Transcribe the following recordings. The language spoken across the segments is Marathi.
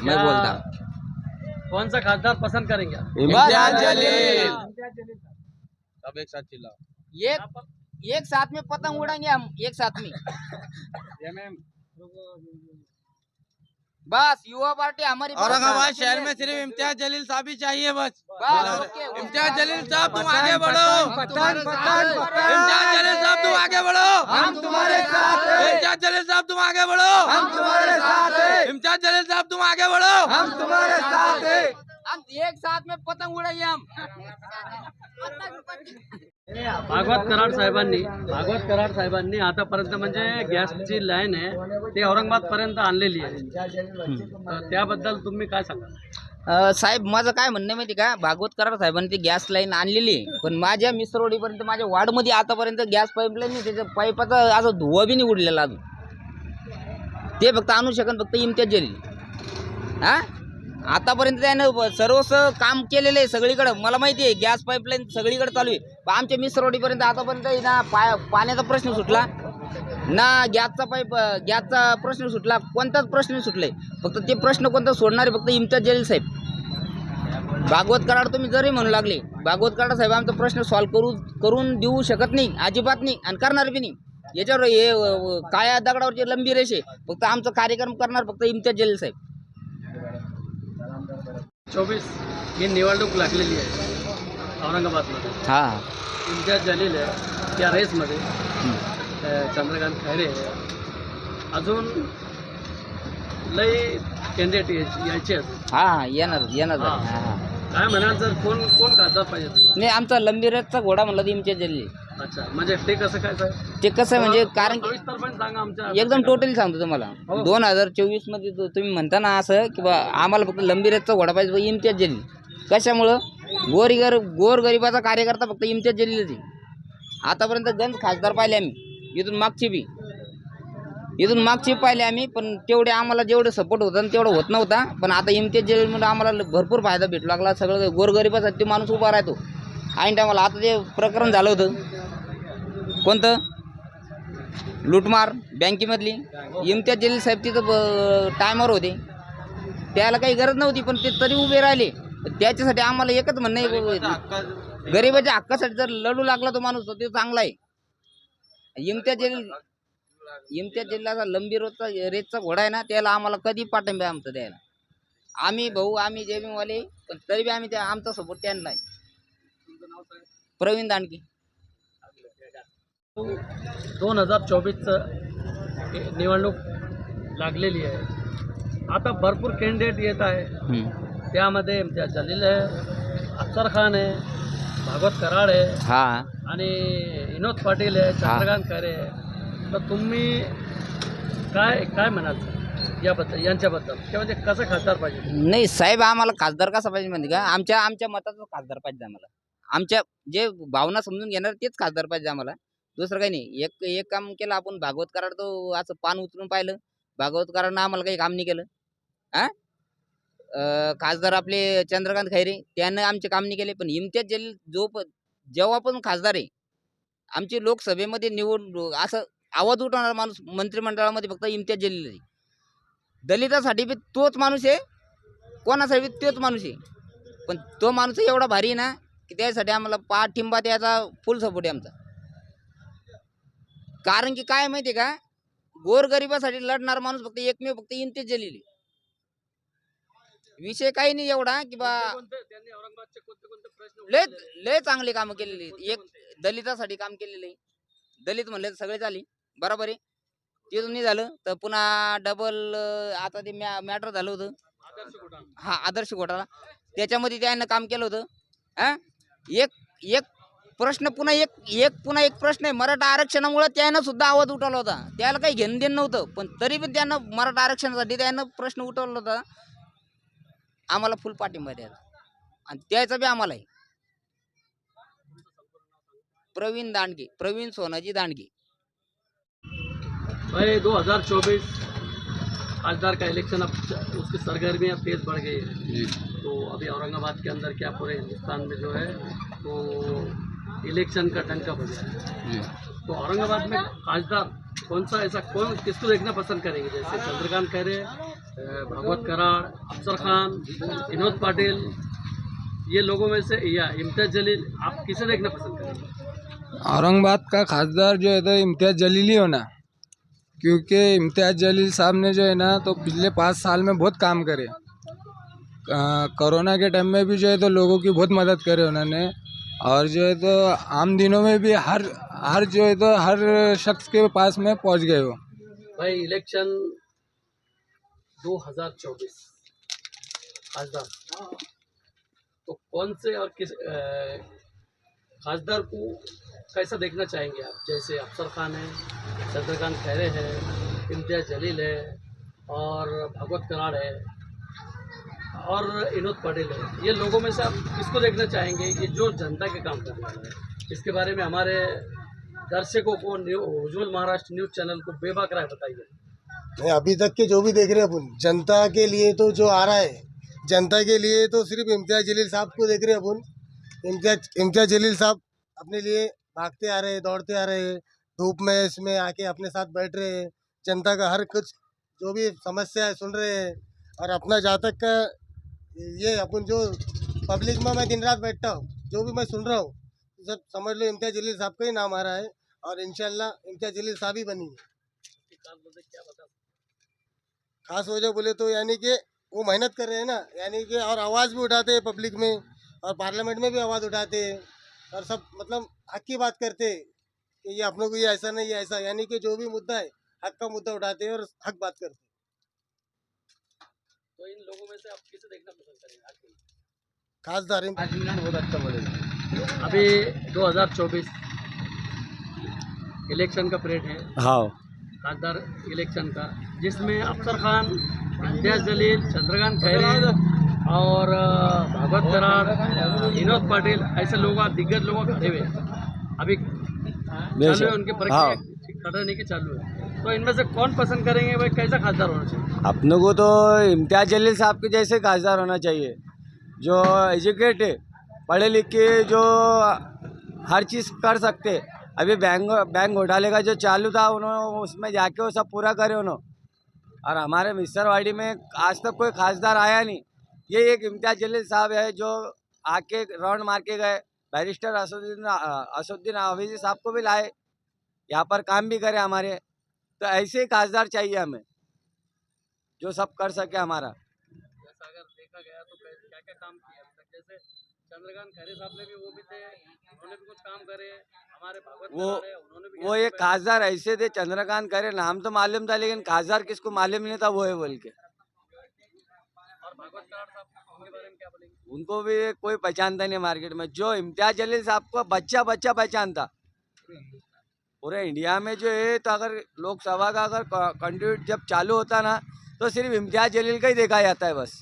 मैं बोलता हूँ। कौन सा खासदार पसंद करेंगे आप? इम्तियाज जलील। सब एक साथ चिल्लाओ। एक साथ में पतंग उड़ाएंगे हम, एक साथ में। बस युवा पार्टी हमारी औरंगाबाद शहर में सिर्फ इम्तियाज जलील साहब ही चाहिए बस। बस इम्तियाज जलील साहब तुम आगे बढ़ो। इम्तियाज जलील साहब तुम आगे बढ़ो। हम तुम्हारे साथ हैं। इम्तियाज जलील साहब तुम आगे बढ़ो। हम तुम्हारे साथ हैं। इम्तियाज जलील साहब तुम आगे बढ़ो। हम तुम्हारे साथ हैं। हम एक साथ में पतंग उड़ाएंगे हम। भागवत कराड साहेबांनी आतापर्यंत म्हणजे गॅसची लाईन आहे ते औरंगाबाद पर्यंत आणलेली आहे. तर त्याबद्दल तुम्ही काय सांगा? साहेब माझं काय म्हणणं माहिती का, भागवत कराड साहेबांनी ती गॅस लाईन आणलेली आहे, पण माझ्या मिसरोडीपर्यंत माझ्या वार्डमध्ये आतापर्यंत गॅस पाईपलाईन नाही, त्याच्या पाईपाचा असं धुवा बी नाही उडलेला अजून. ते फक्त आणू शकन फक्त इम्तियाज जलील. हा आतापर्यंत त्यानं सर्वच काम केलेलं आहे सगळीकडे. मला माहिती आहे गॅस पाईपलाईन सगळीकडे चालू आहे, पण आमच्या मिसरोडीपर्यंत आतापर्यंत ना पाण्याचा प्रश्न सुटला ना, गॅसचा प्रश्न सुटला, कोणताच प्रश्न नाही सुटलाय. फक्त ते प्रश्न कोणता सोडणारे फक्त इम्तियाज जलील साहेब. भागवत कराड तुम्ही जरी म्हणू लागले, भागवत कराड साहेब आमचा प्रश्न सॉल्व्ह करून देऊ शकत नाही, अजिबात नाही, आणि करणार बी नाही. याच्यावर हे काळ्या दगडावरची लंबी रेष आहे. फक्त आमचा कार्यक्रम करणार फक्त इम्तियाज जलील साहेब. 24 ही निवडणूक लागलेली आहे औरंगाबादमध्ये. हा इम्तियाज जलील आहे या रेसमध्ये, चंद्रकांत खैरे आहे, अजून लई कॅन्डिडेट यायचे आहेत. हा येणार. हा. हा. काय म्हणाल जर कोण खासदार पाहिजे? नाही आमचा लंबी रेसचा घोडा म्हणला तर इम्तियाज जलील. अच्छा, म्हणजे ते कसं काय साहेब? ते कसं आहे म्हणजे कारण की सविस्तरपणे सांगा आमच्या. एकदम टोटली सांगतो तुम्हाला. 2024 मध्ये तुम्ही म्हणता ना असं की बा आम्हाला फक्त लंबी रेसचा घोडा पाहिजे इम्तियाज जलील. कशामुळं गोरगरिबाचा कार्यकर्ता फक्त इम्तियाज जलीलच आहे. आतापर्यंत गंज खासदार पाहिले आम्ही, इथून मागची पाहिले आम्ही, पण तेवढे आम्हाला जेवढे सपोर्ट होता तेवढं होत नव्हता. पण आता इम्तियाज जलीलमुळे आम्हाला भरपूर फायदा भेटू लागला. सगळं गोरगरिबासाठी माणूस उभा राहतो ऐन टायमाला. आता जे प्रकरण झालं होतं कोणतं लूटमार बँकेमधली, इम्तियाज जलील साहेब तिथं टायमावर होते, त्याला काही गरज नव्हती, पण ते तरी उभे राहिले. त्याच्यासाठी आम्हाला एकच म्हणणं आहे, गरिबाच्या हक्कासाठी जर लढू लागला तो माणूस तो चांगला आहे. इम्तियाज जलील लंबी रेसचा घोडा आहे ना, त्याला आम्हाला कधी पाठिंबा आहे आमचं द्यायला. आम्ही जेबीवाले, पण तरी बी आम्ही आमचा सपोर्ट त्यांना आहे. प्रवीण दांडगे. 2024चं निवडणूक लागलेली आहे. आता भरपूर कॅन्डिडेट येत आहे. त्यामध्ये इम्तियाज जलील आहे, अफसर खान आहे, भागवत कराड आहे, हा आणि विनोद पाटील आहे, चंद्रकांत खैरे आहे. तर तुम्ही काय म्हणाल यांच्याबद्दल, किंवा म्हणजे कसं खासदार पाहिजे? नाही साहेब, आम्हाला खासदार कसा पाहिजे माहिती का, आमच्या मताचा खासदार पाहिजे आम्हाला. आमच्या जे भावना समजून घेणार तेच खासदार पाहिजे आम्हाला, दुसरं काही नाही. एक काम केलं आपण, भागवत कराड तो असं पान उचलून पाहिलं, भागवत कराडनं आम्हाला काही काम नाही केलं. खासदार आपले चंद्रकांत खैरे त्यानं आमचे काम नाही केले. पण इम्तियाज जलील जेव्हा पण खासदार आहे, आमची लोकसभेमध्ये असं आवाज उठवणारा माणूस मंत्रिमंडळामध्ये फक्त इम्तियाज जलील आहे. दलितासाठी बी तोच माणूस आहे, कोणासाठी तोच माणूस आहे. पण तो माणूस एवढा भारी आहे ना की त्यासाठी आम्हाला पाठिंबा त्याचा फुल सपोर्ट आहे आमचा. कारण की काय माहिती आहे का, गोरगरिबासाठी लढणारा माणूस फक्त इम्तियाज जलील आहे. विषय काही नाही एवढा की बा त्यांनी औरंगाबादचे कोणते प्रश्न लय चांगले कामं केलेली. एक दलितासाठी काम केलेलं आहे. दलित म्हणले तर सगळे झाले बरोबर आहे. ते नाही झालं तर पुन्हा डबल आता ते मॅटर झालं होतं, हा आदर्श घोटाळा, त्याच्यामध्ये त्यानं काम केलं होतं. एक प्रश्न पुन्हा एक प्रश्न आहे, मराठा आरक्षणामुळे त्यानं सुद्धा आवाज उठवला होता. त्याला काही घेणं देणं नव्हतं, पण तरी पण त्यानं मराठा आरक्षणासाठी त्यानं प्रश्न उठवला होता. आम्हाला फुल पाठिंबा द्यायचा, आणि त्याचा बी आम्हाला आहे. प्रवीण सोनाजी दांडगे. भाई 2024 खासदार का इलेक्शन, अब उसकी सरगर्मियाँ तेज बढ़ गई है. तो अभी औरंगाबाद के अंदर क्या पूरे हिंदुस्तान में जो है तो इलेक्शन का डंका बजा है. तो औरंगाबाद में खासदार कौन सा ऐसा किसको देखना पसंद करेंगे? जैसे चंद्रकांत खैरे भागवत कराड़, अफसर खान, विनोद पाटिल, ये लोगों में से या इम्तियाज जलील, आप किसे देखना पसंद करेंगे? औरंगाबाद का खासदार जो है तो इम्तियाज जलील ही होना, क्योंकि इम्तियाज जलील साहब ने जो है ना तो पिछले 5 साल में बहुत काम करे। कोरोना के टाइम में भी जो है तो लोगों की बहुत मदद करे उन्होंने, और जो है तो आम दिनों में भी हर जो है तो हर शख्स के पास में पहुंच गए वो। भाई इलेक्शन 2024 खासदार, तो कौन से और किस खासदार को कैसा देखना चाहेंगे आप? जैसे अफसर खान है, चंद्रकांत खैरे है, इम्तियाज जलील है और भागवत कराड़ है और विनोद पटेल है, ये लोगों में से आप किसको देखना चाहेंगे कि जो जनता के काम कर रहा है? इसके बारे में हमारे दर्शकों को उज्ज्वल महाराष्ट्र न्यूज़ चैनल को बेबाक राय बताइए। नहीं, अभी तक के जो भी देख रहे हैं अपन, जनता के लिए तो जो आ रहा है, जनता के लिए तो सिर्फ इम्तियाज जलील साहब को देख रहे हैं अपन। इम्तियाज जलील साहब अपने लिए भागते आ रहे हैं, दौड़ते आ रहे हैं, धूप में इसमें आके अपने साथ बैठ रहे हैं, जनता का हर कुछ जो भी समस्या है सुन रहे हैं। और अपना जहाँ तक का ये अपन जो पब्लिक में मैं दिन रात बैठता हूँ, जो भी मैं सुन रहा हूँ, सब समझ लो इम्तियाज जलील साहब का ही नाम आ रहा है, और इंशाल्लाह इम्तियाज जलील साहब ही बनेंगे। खास वजह बोले तो यानी कि वो मेहनत कर रहे हैं ना, यानी कि और आवाज़ भी उठाते हैं पब्लिक में, और पार्लियामेंट में भी आवाज़ उठाते हैं, और सब मतलब हक की बात करते हैं कि ये अपनों को ये ऐसा नहीं, ये ऐसा, यानी कि जो भी मुद्दा है हक का मुद्दा उठाते हैं और हक बात करते हैं। तो इन लोगों में से आप किसे देखना पसंद करेंगे? खासदार बहुत अच्छा बोलेगा। अभी 2024 इलेक्शन का पीरियड है, हाँ, खासदार इलेक्शन का, जिसमें अफसर खान, इम्तियाज जलील, चंद्रकांत खैरे और भागवत कराड़, विनोद पाटिल, ऐसे लोग दिग्गज लोग खड़े हुए हैं। अभी चालू है उनके प्रक्रिया खड़े के चालू है, तो इनमें से कौन पसंद करेंगे भाई? कैसा खासदार होना चाहिए? अपनों को तो इम्तियाज जलील साहब के जैसे खासदार होना चाहिए, जो एजुकेट है, पढ़े लिखे, जो हर चीज़ कर सकते। अभी बैंक घोटाले का जो चालू था, उन्होंने उसमें जाके वो सब पूरा करे उन्होंने। और हमारे मिसरवाड़ी में आज तक कोई खासदार आया नहीं, ये एक इम्तियाज जलील साहब है जो आके राउंड मार के गए। बैरिस्टर असुद्दीन अवैधी साहब को भी लाए, यहाँ पर काम भी करे हमारे। तो ऐसे ही खासदार चाहिए हमें, जो सब कर सके हमारा। जैसा अगर देखा गया तो क्या क्या काम किया अभी तक? जैसे चंद्रकांत खैरे साहब ने भी, वो भी थे, उन्होंने भी कुछ काम करे। हमारे भागवत कराड़ है, उन्होंने भी वो एक खासदार ऐसे थे, चंद्रकांत खैरे नाम तो मालूम था, लेकिन खासदार किसको मालूम नहीं था, वो है बोल के। और भागवत कराड़ साहब, उनके बारे में क्या बोलेंगे? उनको भी कोई पहचानता नहीं मार्केट में, जो इम्तियाज जलील साहब को बच्चा पहचानता पूरे इंडिया में जो है। तो अगर लोकसभा का अगर कैंडिडेट जब चालू होता ना, तो सिर्फ इम्तियाज जलील का ही देखा जाता है बस।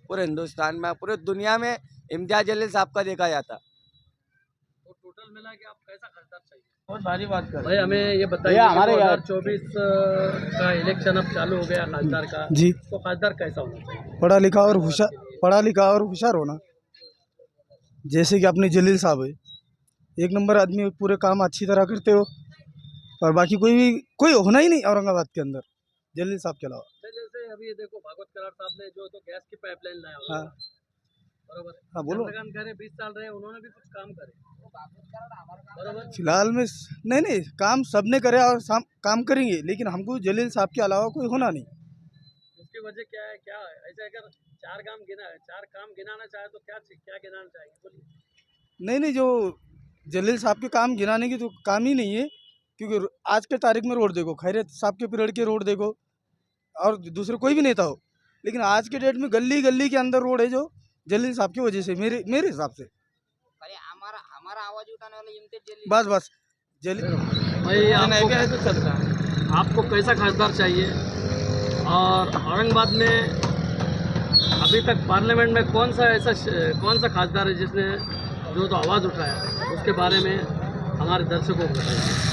पूरे हिंदुस्तान में, पूरे दुनिया में इम्तियाज जलील साहब का देखा जाता। तो टोटल मिला के आप कैसा खासदार चाहिए? बहुत भारी बात कर भाई हमें ये बताइए, हमारे 2024 का इलेक्शन अब चालू हो गया खासदार का जी, तो खासदार कैसा होना चाहिए? पढ़ा लिखा और होशियार होना। जैसे कि अपने जलील साहब है, एक नंबर आदमी, पूरे काम अच्छी तरह करते हो, और बाकी कोई होना ही नहीं औरंगाबाद के अंदर जलील साहब के अलावा। जैसे अभी ये देखो, भागवत कराड़ साहब ने जो तो गैस की पाइपलाइन लाया होगा, हाँ, बरोबर। हाँ, बोलो। चंद्रकांत खैरे 20 साल रहे, उन्होंने भी कुछ काम करे, बरोबर। फिलहाल में नहीं काम सबने करे और काम करेंगे, लेकिन हमको जलील साहब के अलावा कोई होना नहीं। उसकी वजह क्या है? क्या है ऐसे? अगर चार काम गिनाना चाहे तो क्या गिनाना चाहेंगे, बोलिए। नहीं, जो जलील साहब के काम गिनाने की तो काम ही नहीं है, क्योंकि आज के तारीख में रोड देखो, खैरे साहब के पीरियड के रोड देखो, और दूसरे कोई भी नेता हो, लेकिन आज के डेट में गली गली के अंदर रोड है जो जलील साहब की वजह से, मेरे हिसाब से। अरे हमारा आवाज उठाने वाला इम्तियाज जलील। बस जलील भाई आपको कैसा खासदार चाहिए? और औरंगाबाद में अभी तक पार्लियामेंट में कौन सा खासदार है जिसने जो तो आवाज़ उठाया, उसके बारे में हमारे दर्शकों को बताइए।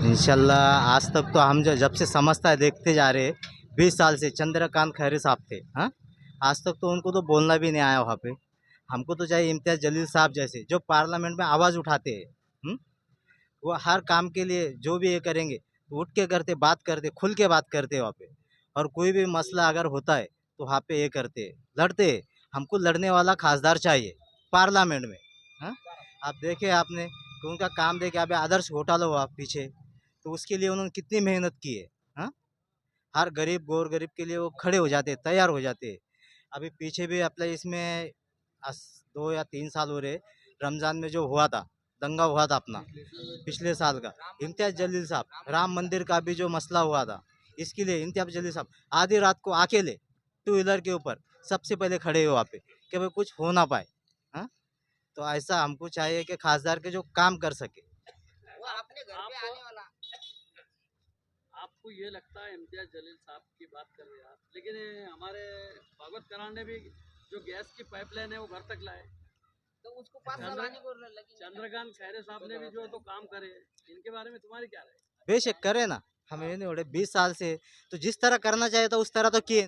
इंशाल्लाह आज तक तो हम जब से समझता देखते जा रहे 20 साल से चंद्रकांत खैरे साहब थे। हाँ, आज तक तो उनको तो बोलना भी नहीं आया वहाँ पे। हमको तो चाहिए इम्तियाज जलील साहब जैसे, जो पार्लियामेंट में आवाज़ उठाते हैं। वो हर काम के लिए जो भी ये करेंगे तो उठ के करते, बात करते, खुल के बात करते वहाँ पे। और कोई भी मसला अगर होता है तो वहाँ पे ये करते लड़ते। हमको लड़ने वाला खासदार चाहिए पार्लियामेंट में। हाँ, आप देखे आपने कि उनका काम देखे, अभी आदर्श घोटाला हुआ पीछे, तो उसके लिए उन्होंने कितनी मेहनत की है। हाँ, हर गरीब गौर गरीब के लिए वो खड़े हो जाते, तैयार हो जाते। अभी पीछे भी अपने इसमें 2 या 3 साल हो रहे, रमजान में जो हुआ था, दंगा हुआ था अपना पिछले साल का, इम्तियाज जलील साहब राम मंदिर का भी जो मसला हुआ था, इसके लिए इम्तियाज जलील साहब आधी रात को अकेले 2 व्हीलर के ऊपर सबसे पहले खड़े हुए वहाँ पे कि भाई कुछ हो ना पाए। हाँ, तो ऐसा हमको चाहिए कि खासदार के जो काम कर सके। वो अपने घर पे आने वाला। आपको ये लगता है इम्तियाज जलील साहब की बात कर रहे हैं आप, लेकिन हमारे भागवत करान ने भी जो गैस की पाइपलाइन है वो घर तक लाए। तो उसको 5 साल आने को लगी। चंद्रकांत खैरे साहब ने भी जो है तो काम करे, इनके बारे में तुम्हारी क्या राय है? बेशक करे ना, हमें नहीं उड़े 20 साल से, तो जिस तरह करना चाहिए था उस तरह तो किए।